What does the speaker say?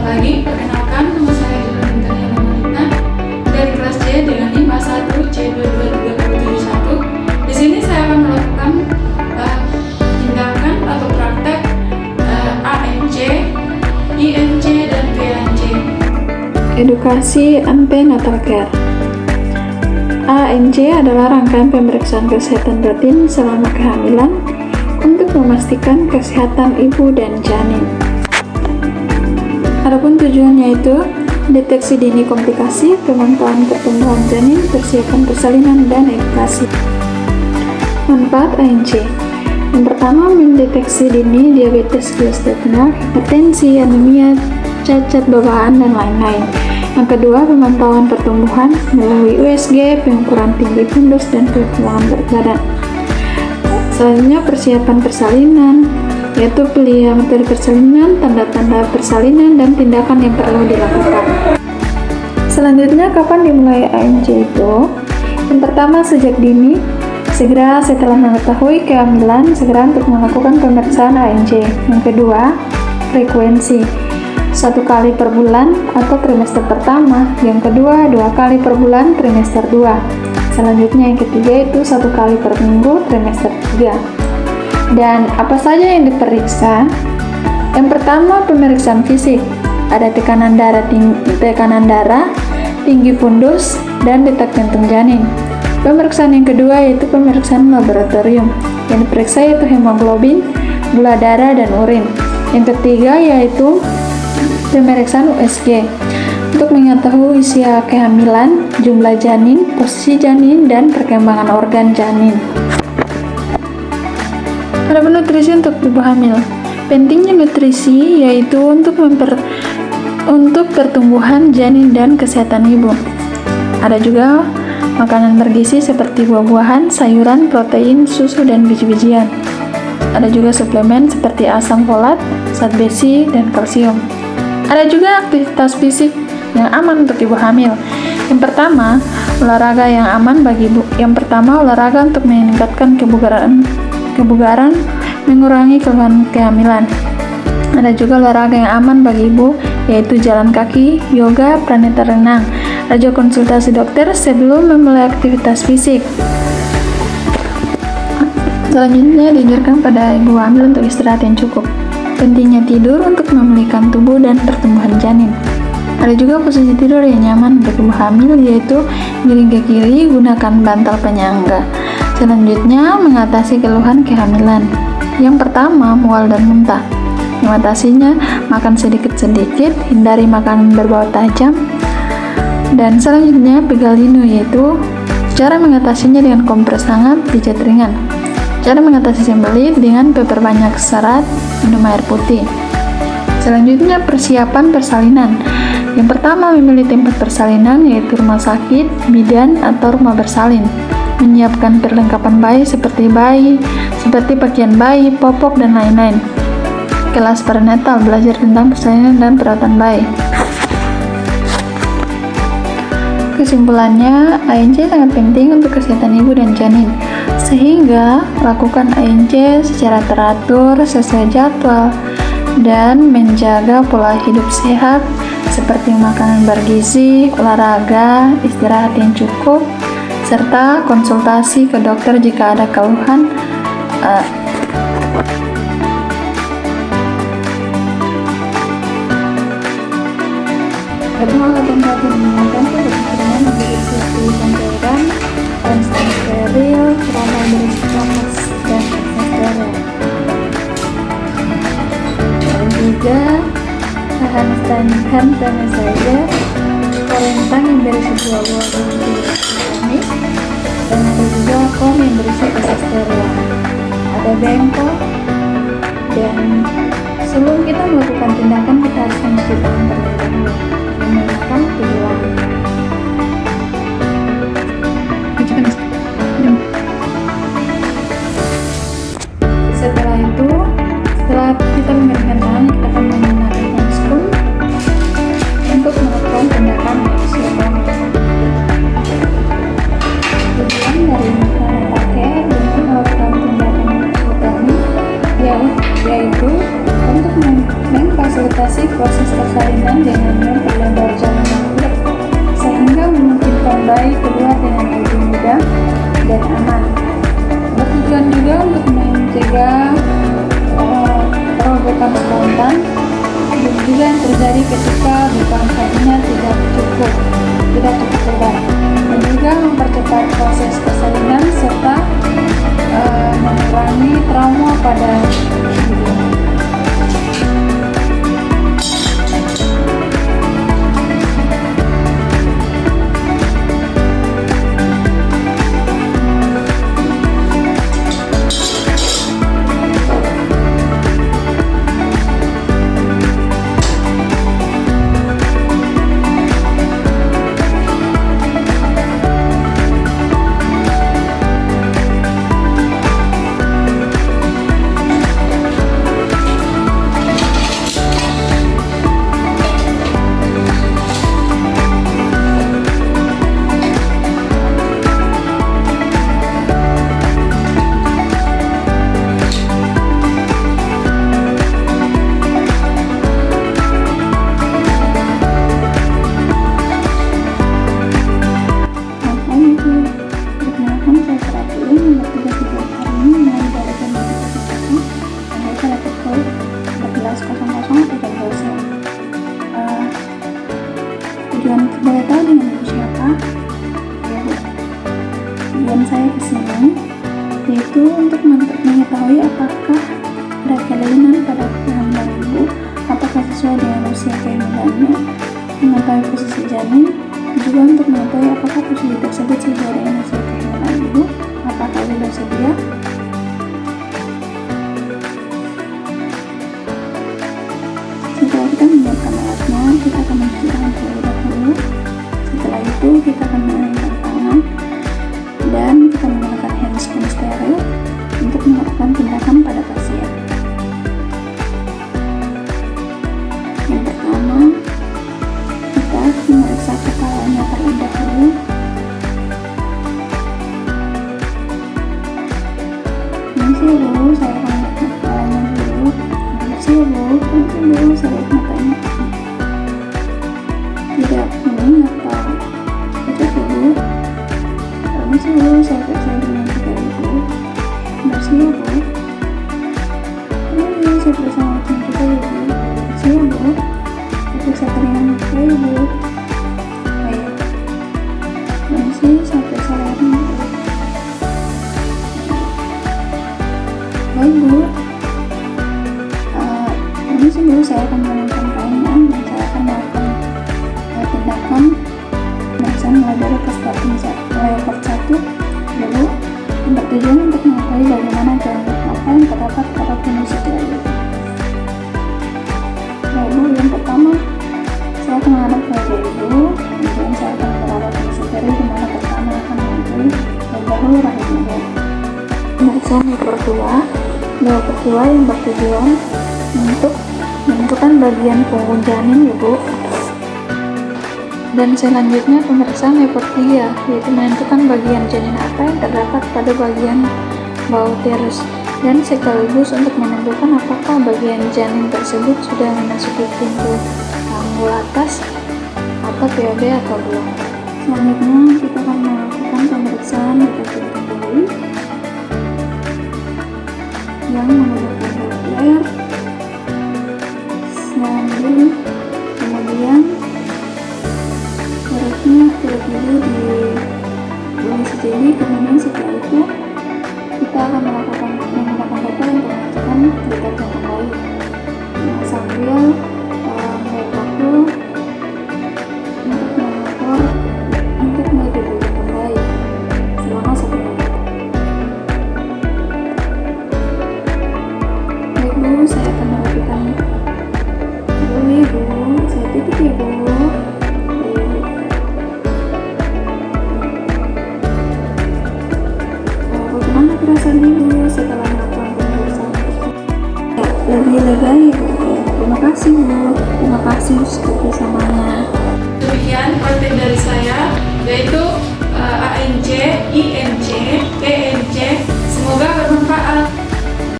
lagi, perkenalkan nama saya Julian Intan Manita dari kelas C dengan NIM A1C222771. Di sini saya akan melakukan tindakan atau praktek ANC, INC, dan PNC. Edukasi Antenatal Care. ANC adalah rangkaian pemeriksaan kesehatan rutin selama kehamilan untuk memastikan kesehatan ibu dan janin. Adapun tujuannya itu deteksi dini komplikasi, pemantauan pertumbuhan janin, persiapan persalinan, dan edukasi. Manfaat ANC. Yang pertama, mendeteksi dini diabetes gestasional, hipertensi, anemia, cacat bawaan, dan lain-lain. Yang kedua, pemantauan pertumbuhan melalui USG, pengukuran tinggi fundus, dan perkembangan berat badan. Selanjutnya, persiapan persalinan, yaitu pilihan metode persalinan, tanda-tanda persalinan, dan tindakan yang perlu dilakukan. Selanjutnya, kapan dimulai ANC itu? Yang pertama, sejak dini, segera setelah mengetahui kehamilan, segera untuk melakukan pemeriksaan ANC. Yang kedua, frekuensi, 1 kali per bulan atau trimester pertama. Yang kedua, 2 kali per bulan trimester 2. Selanjutnya yang ketiga itu 1 kali per minggu trimester 3. Dan apa saja yang diperiksa? Yang pertama, pemeriksaan fisik. Ada tekanan darah, tinggi fundus, dan detak jantung janin. Pemeriksaan yang kedua yaitu pemeriksaan laboratorium. Yang diperiksa yaitu hemoglobin, gula darah, dan urin. Yang ketiga yaitu pemeriksaan USG untuk mengetahui usia kehamilan, jumlah janin, posisi janin, dan perkembangan organ janin. Ada nutrisi untuk ibu hamil. Pentingnya nutrisi yaitu untuk pertumbuhan janin dan kesehatan ibu. Ada juga makanan bergizi seperti buah-buahan, sayuran, protein, susu, dan biji-bijian. Ada juga suplemen seperti asam folat, zat besi, dan kalsium. Ada juga aktivitas fisik yang aman untuk ibu hamil. Yang pertama, olahraga yang aman bagi ibu. Yang pertama, olahraga untuk meningkatkan kebugaran, mengurangi keluhan kehamilan. Ada juga olahraga yang aman bagi ibu, yaitu jalan kaki, yoga, pranata renang. Ada juga konsultasi dokter sebelum memulai aktivitas fisik. Selanjutnya, dianjurkan pada ibu hamil untuk istirahat yang cukup. Pentingnya tidur untuk memulihkan tubuh dan pertumbuhan janin. Ada juga posisi tidur yang nyaman untuk ibu hamil, yaitu miring ke kiri, gunakan bantal penyangga. Selanjutnya, mengatasi keluhan kehamilan. Yang pertama, mual dan muntah. Mengatasinya, makan sedikit-sedikit, hindari makanan berbau tajam. Dan selanjutnya, pegal linu, yaitu cara mengatasinya dengan kompres hangat, pijat ringan. Cara mengatasi sembelit dengan memperbanyak serat, minum air putih. Selanjutnya, persiapan persalinan. Yang pertama, memilih tempat persalinan, yaitu rumah sakit, bidan, atau rumah bersalin. Menyiapkan perlengkapan bayi seperti pakaian bayi, popok, dan lain-lain. Kelas prenatal, belajar tentang persalinan dan perawatan bayi. Kesimpulannya, ANC sangat penting untuk kesehatan ibu dan janin, sehingga lakukan ANC secara teratur sesuai jadwal dan menjaga pola hidup sehat seperti makanan bergizi, olahraga, istirahat yang cukup, serta konsultasi ke dokter jika ada keluhan. Tempat yang menggunakan kebersihan berisi cairan dan steril, serta berisi panas dan steril. Dan juga bahan standar saja, kolentang yang berisi buah-buah organik, dan ada juga kom yang berisi gas steril. Ada bengkok, dan sebelum kita melakukan tindakan kita harus mencuci tangan terlebih dahulu menggunakan tujuan. Setelah kita mengeringkan tangan, kita akan menggunakan handscoon untuk melakukan tindakan siapkan. Tujuan dari pakai dengan melakukan tindakan seperti ini yaitu untuk memfasilitasi proses persalinan dengan memperlebar jalan rambut sehingga memungkinkan bayi keluar dengan lebih mudah dan aman. Bertujuan juga untuk mencegah perobekan spontan dan juga yang terjadi ketika bukaan vagina tidak cukup lebar, dan juga mempercepat proses persalinan serta mengurangi trauma pada ibu. Tujuan boleh tahu dengan ibu siapa? Ya, Bu. Tujuan saya kesini yaitu untuk mengetahui apakah ada kelainan pada kehamilan ibu, apakah sesuai dengan usia kehamilannya, mengetahui posisi janin, juga untuk mengetahui apakah posisi tersebut sesuai dengan usia kehamilan ibu, apakah ibu bersedia. Setelah kita menyiapkan alatnya, kita akan mencuci tangan terlebih dahulu. Setelah itu kita akan mengenakan tangan dan kita menggunakan handscreen steril untuk melakukan tindakan pada pasien. Yang pertama, kita memeriksa kepalanya terlebih dahulu. Permisi ya Bu, saya akan melihat kepalanya dulu. Permisi ya Bu, saya lihat matanya. Tidak kuning atau pucat ya Bu. Permisi Bu, saya periksa dengan juga Ibu. Permisi ya Bu. Ini saya periksa matanya juga ya Bu. Permisi ya Bu. Saya periksa telinga juga ya Bu. Baik. Permisi, saya periksa lehernya Bu. Baik Bu. Permisi Bu, saya akan menggunakan kainnya dan saya akan melakukan tindakan pemeriksaan mulai dari part 1 dulu, yang bertujuan untuk mengetahui bagaimana jalan apa yang terdapat pada kondisi ibu. Baik Bu, yang pertama saya akan menghadap ke wajah ibu, kemudian saya akan berada di sisi di mana pertama akan mengetahui dahulu rahim ibu. Pemeriksaan level 2 yang bertujuan untuk menentukan bagian punggung janin ya Bu. Dan selanjutnya pemeriksaan level 3 yaitu menentukan bagian janin apa yang terdapat pada bagian bawah uterus, dan sekaligus untuk menentukan apakah bagian janin tersebut sudah memasuki pintu tanggul atas atau POB atau belum. Selanjutnya kita akan melakukan pemeriksaan level tinggi yang menggunakan Doppler, kemudian perutnya dulu di sini, kemudian setelah itu kita akan menggunakan Doppler untuk mengecekkan detak jantung bayi sambil membantu untuk mengatur untuk detak jantung bayi selama 1 menit. Baik Bu, saya akan melakukan dulu ya Bu, saya titik ya Bu. Bagaimana perasaan Ibu setelah melakukan pemeriksaan? Ya, lebih lega ya Bu. Terima kasih Bu, terima kasih kerjasamanya. Demikian konten dari saya, yaitu ANC, INC, PNC. Semoga bermanfaat.